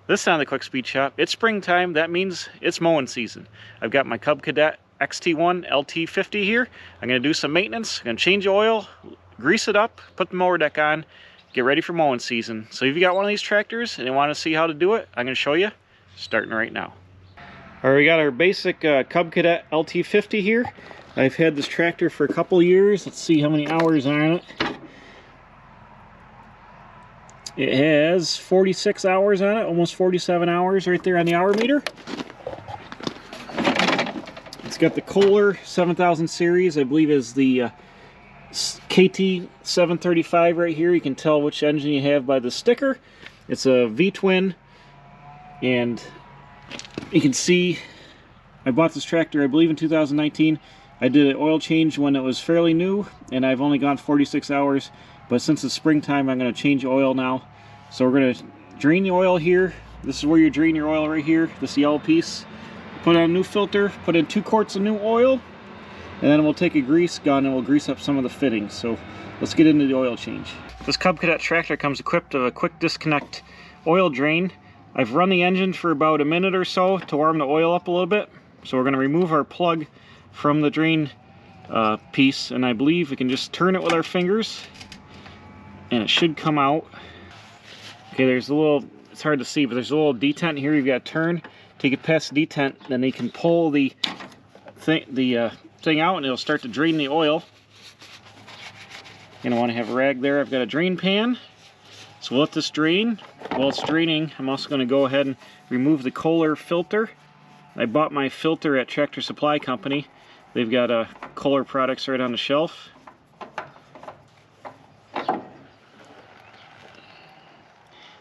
This on the Quick Speed Shop. It's springtime. That means it's mowing season. I've got my Cub Cadet XT1 LT50 here. I'm going to do some maintenance. I'm going to change the oil, grease it up, put the mower deck on, get ready for mowing season. So if you got one of these tractors and you want to see how to do it, I'm going to show you starting right now. All right, we got our basic Cub Cadet LT50 here. I've had this tractor for a couple years. Let's see how many hours are on it. It has 46 hours on it, almost 47 hours right there on the hour meter. It's got the Kohler 7000 series, I believe is the KT 735 right here. You can tell which engine you have by the sticker. It's a V-twin, and you can see I bought this tractor, I believe, in 2019. I did an oil change when it was fairly new, and I've only gone 46 hours. But since it's springtime, I'm going to change the oil now. So we're going to drain the oil here. This is where you drain your oil right here, this yellow piece. Put on a new filter, put in 2 quarts of new oil, and then we'll take a grease gun and we'll grease up some of the fittings. So let's get into the oil change. This Cub Cadet tractor comes equipped with a quick disconnect oil drain. I've run the engine for about a minute or so to warm the oil up a little bit. So we're going to remove our plug from the drain piece, and I believe we can just turn it with our fingers and it should come out. Okay, there's a little, it's hard to see, but there's a little detent here. You've got to turn, take it past the detent, then you can pull the thing out and it'll start to drain the oil. You're going to want to have a rag there. I've got a drain pan, so we'll let this drain. While it's draining, I'm also going to go ahead and remove the Kohler filter. I bought my filter at Tractor Supply Company. They've got Kohler products right on the shelf.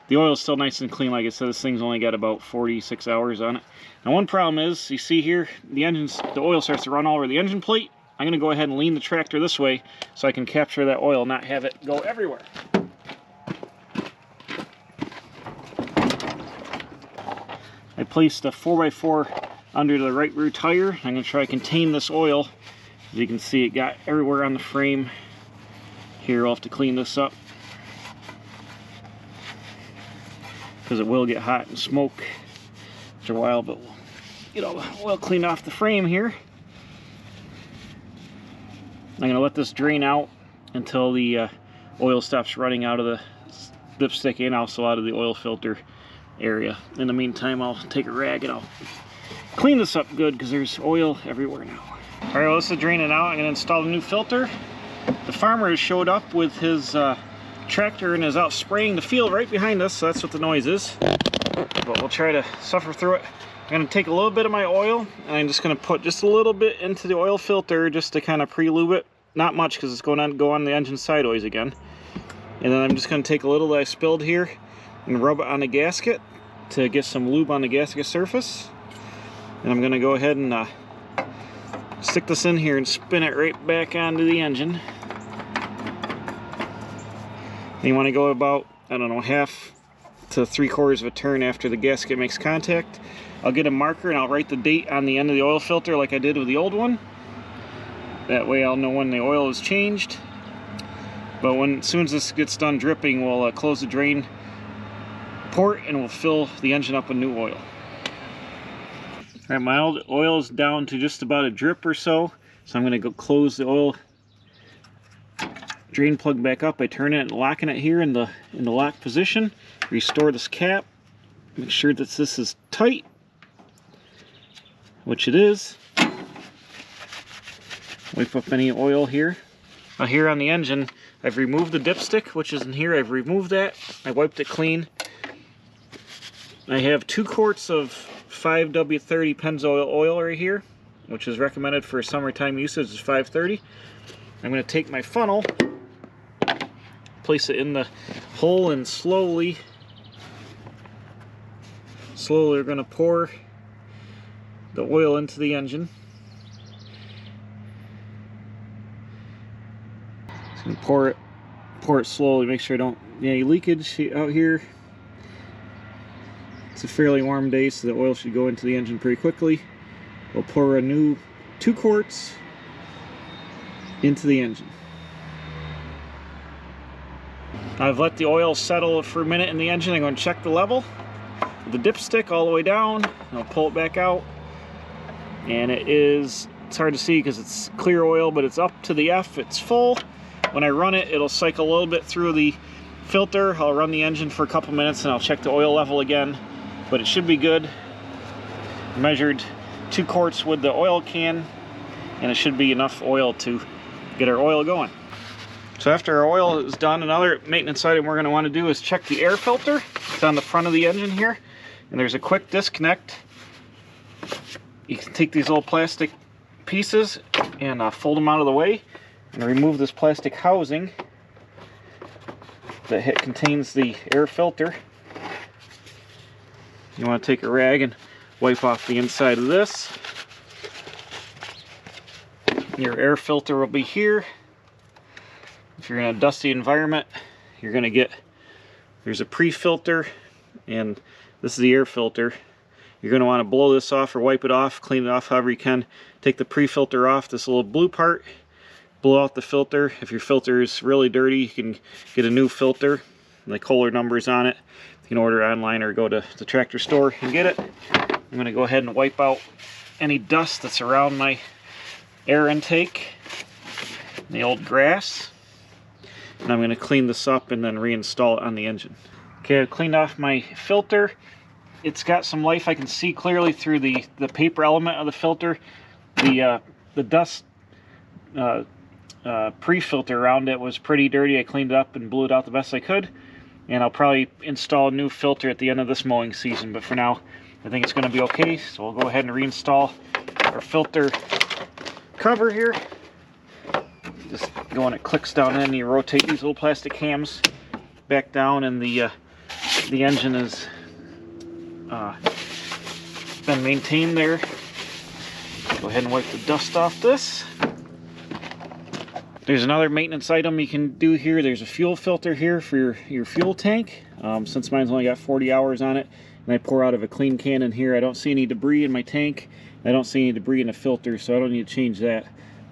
The oil is still nice and clean. Like I said, this thing's only got about 46 hours on it. Now, one problem is, you see here, the oil starts to run all over the engine plate. I'm going to go ahead and lean the tractor this way so I can capture that oil, not have it go everywhere. I placed a 4x4 under the right rear tire. I'm going to try to contain this oil. As you can see, it got everywhere on the frame. Here, I'll have to clean this up, because it will get hot and smoke after a while, but we'll get all the oil cleaned off the frame here. I'm going to let this drain out until the oil stops running out of the dipstick and also out of the oil filter area. In the meantime, I'll take a rag and I'll clean this up good, because there's oil everywhere now. All right, well, this is draining out. I'm going to install the new filter. The farmer has showed up with his tractor and is out spraying the field right behind us, so that's what the noise is. But we'll try to suffer through it. I'm going to take a little bit of my oil, and I'm just going to put just a little bit into the oil filter just to kind of pre-lube it. Not much, because it's going to go on the engine sideways again. And then I'm just going to take a little that I spilled here and rub it on the gasket to get some lube on the gasket surface. And I'm going to go ahead and stick this in here and spin it right back onto the engine. And you want to go about, I don't know, 1/2 to 3/4 of a turn after the gasket makes contact. I'll get a marker and I'll write the date on the end of the oil filter like I did with the old one. That way I'll know when the oil is changed. But as soon as this gets done dripping, we'll close the drain port and we'll fill the engine up with new oil. All right, my oil is down to just about a drip or so. So I'm going to go close the oil drain plug back up by turning it and locking it here in the lock position. Restore this cap. Make sure that this is tight, which it is. Wipe up any oil here. Now here on the engine, I've removed the dipstick, which is in here. I've removed that. I wiped it clean. I have 2 quarts of 5W30 Pennzoil oil right here, which is recommended for summertime usage. Is 530. I'm going to take my funnel, place it in the hole, and slowly we're going to pour the oil into the engine. Just going to pour it slowly, make sure I don't any leakage out here. It's a fairly warm day, so the oil should go into the engine pretty quickly. We'll pour a new 2 quarts into the engine. I've let the oil settle for a minute in the engine. I'm going to check the level. the dipstick all the way down. I'll pull it back out, and it's hard to see because it's clear oil, but it's up to the F, it's full. When I run it, it'll cycle a little bit through the filter. I'll run the engine for a couple minutes and I'll check the oil level again, but it should be good. Measured 2 quarts with the oil can, and it should be enough oil to get our oil going. So after our oil is done, another maintenance item we're going to want to do is check the air filter. It's on the front of the engine here, and there's a quick disconnect. You can take these little plastic pieces and fold them out of the way and remove this plastic housing that contains the air filter. You want to take a rag and wipe off the inside of this. Your air filter will be here. If you're in a dusty environment, you're going to get, there's a pre-filter, and this is the air filter. You're going to want to blow this off or wipe it off, clean it off however you can. Take the pre-filter off, this little blue part, blow out the filter. If your filter is really dirty, you can get a new filter. The Kohler number's on it. You can order it online or go to the tractor store and get it. I'm going to go ahead and wipe out any dust that's around my air intake, the old grass. And I'm going to clean this up and then reinstall it on the engine. Okay, I've cleaned off my filter. It's got some life. I can see clearly through the paper element of the filter. The dust pre-filter around it was pretty dirty. I cleaned it up and blew it out the best I could. And I'll probably install a new filter at the end of this mowing season. But for now, I think it's going to be okay. So we'll go ahead and reinstall our filter cover here. Just go and it clicks down in, and you rotate these little plastic hams back down, and the engine has been maintained there. Go ahead and wipe the dust off this. There's another maintenance item you can do here. There's a fuel filter here for your fuel tank. Since mine's only got 40 hours on it, and I pour out of a clean can in here, I don't see any debris in my tank. I don't see any debris in the filter, so I don't need to change that.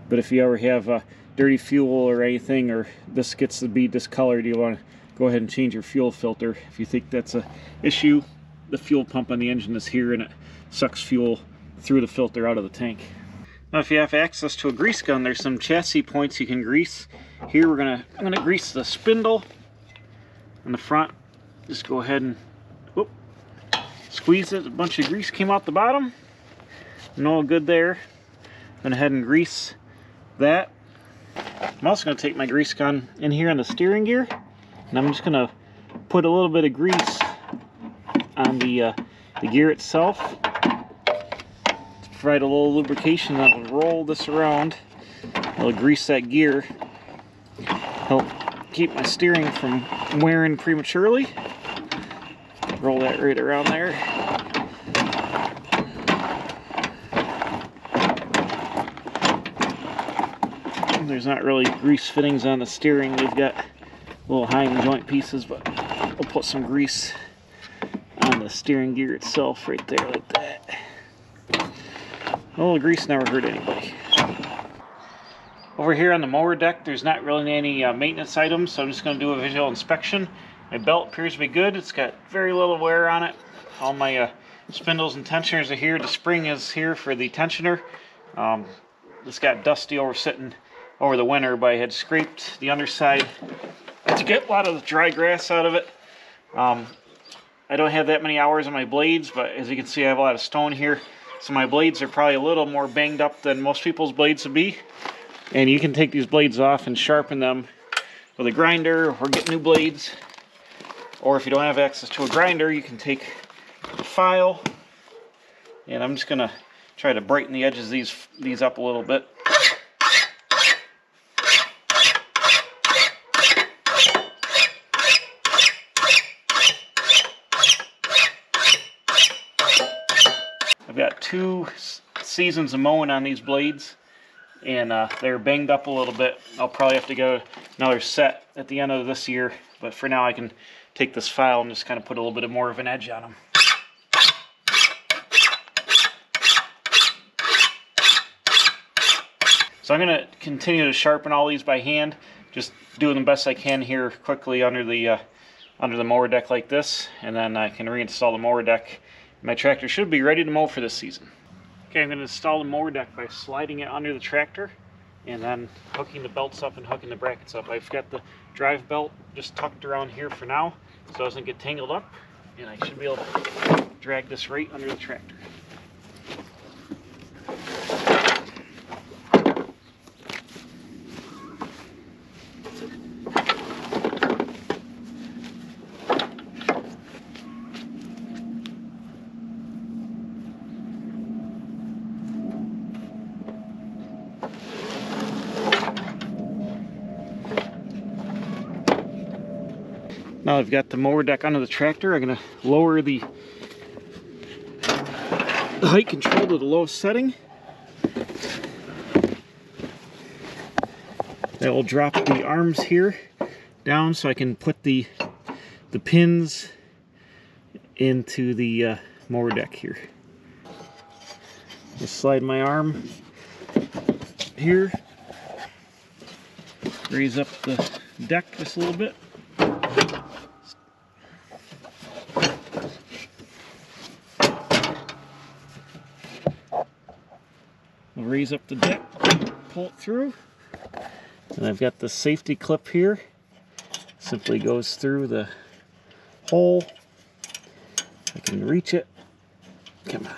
But if you ever have dirty fuel or anything, or this gets to be discolored, you want to go ahead and change your fuel filter. If you think that's an issue, the fuel pump on the engine is here, and it sucks fuel through the filter out of the tank. Now, if you have access to a grease gun, there's some chassis points you can grease. Here I'm gonna grease the spindle in the front. Just go ahead and squeeze it. A bunch of grease came out the bottom. No good there. Go ahead and grease that. I'm also going to take my grease gun in here on the steering gear, and I'm just going to put a little bit of grease on the gear itself to provide a little lubrication. That will roll this around. It'll grease that gear, help keep my steering from wearing prematurely. Roll that right around there. There's not really grease fittings on the steering. We've got little Heim joint pieces, but we'll put some grease on the steering gear itself right there like that. A little grease never hurt anybody. Over here on the mower deck, there's not really any maintenance items, so I'm just going to do a visual inspection. My belt appears to be good. It's got very little wear on it. All my spindles and tensioners are here. The spring is here for the tensioner. This got dusty sitting over the winter, but I had scraped the underside to get a lot of the dry grass out of it. I don't have that many hours on my blades, but as you can see, I have a lot of stone here. So my blades are probably a little more banged up than most people's blades would be. And you can take these blades off and sharpen them with a grinder or get new blades. Or if you don't have access to a grinder, you can take a file. And I'm just going to try to brighten the edges of these up a little bit. I've got 2 seasons of mowing on these blades, and they're banged up a little bit. I'll probably have to go another set at the end of this year, but for now I can take this file and just kind of put a little bit more of an edge on them. So I'm going to continue to sharpen all these by hand, just doing the best I can here quickly under the under the mower deck like this, and then I can reinstall the mower deck. My tractor should be ready to mow for this season. Okay, I'm going to install the mower deck by sliding it under the tractor and then hooking the belts up and hooking the brackets up. I've got the drive belt just tucked around here for now so it doesn't get tangled up, and I should be able to drag this right under the tractor. Now I've got the mower deck under the tractor, I'm going to lower the height control to the lowest setting. That will drop the arms here down so I can put the pins into the mower deck here. Just slide my arm here, raise up the deck just a little bit. I'll raise up the deck, pull it through, and I've got the safety clip here. Simply goes through the hole. I can reach it. Come on.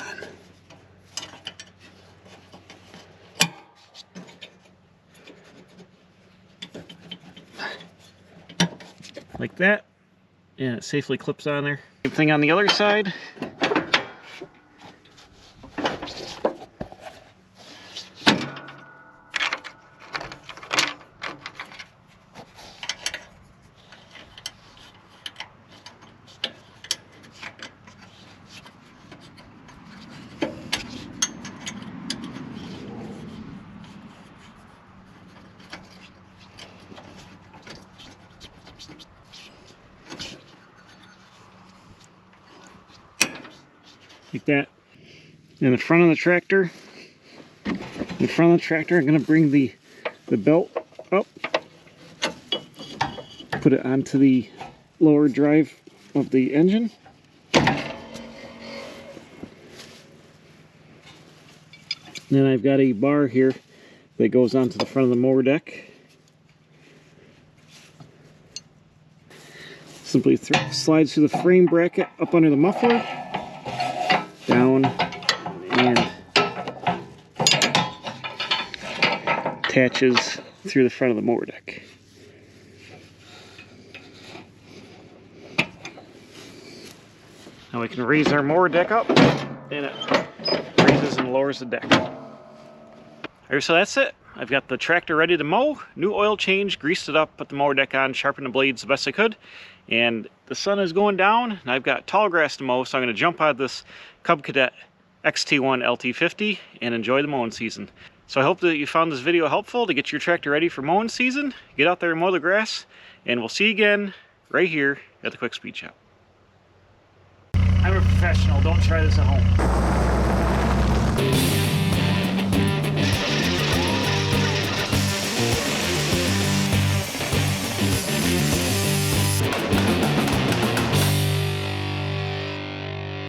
Like that, and it safely clips on there. Same thing on the other side. Like that. In the front of the tractor, I'm going to bring the belt up, put it onto the lower drive of the engine. Then I've got a bar here that goes onto the front of the mower deck. Simply slides through the frame bracket up under the muffler, down, and attaches through the front of the mower deck. Now we can raise our mower deck up, and it raises and lowers the deck. Alright, so that's it. I've got the tractor ready to mow, new oil change, greased it up, put the mower deck on, sharpened the blades the best I could, and the sun is going down, and I've got tall grass to mow, so I'm going to jump out of this Cub Cadet XT1 LT50 and enjoy the mowing season. So I hope that you found this video helpful to get your tractor ready for mowing season. Get out there and mow the grass, and we'll see you again right here at the Quick Speed Shop. I'm a professional, don't try this at home.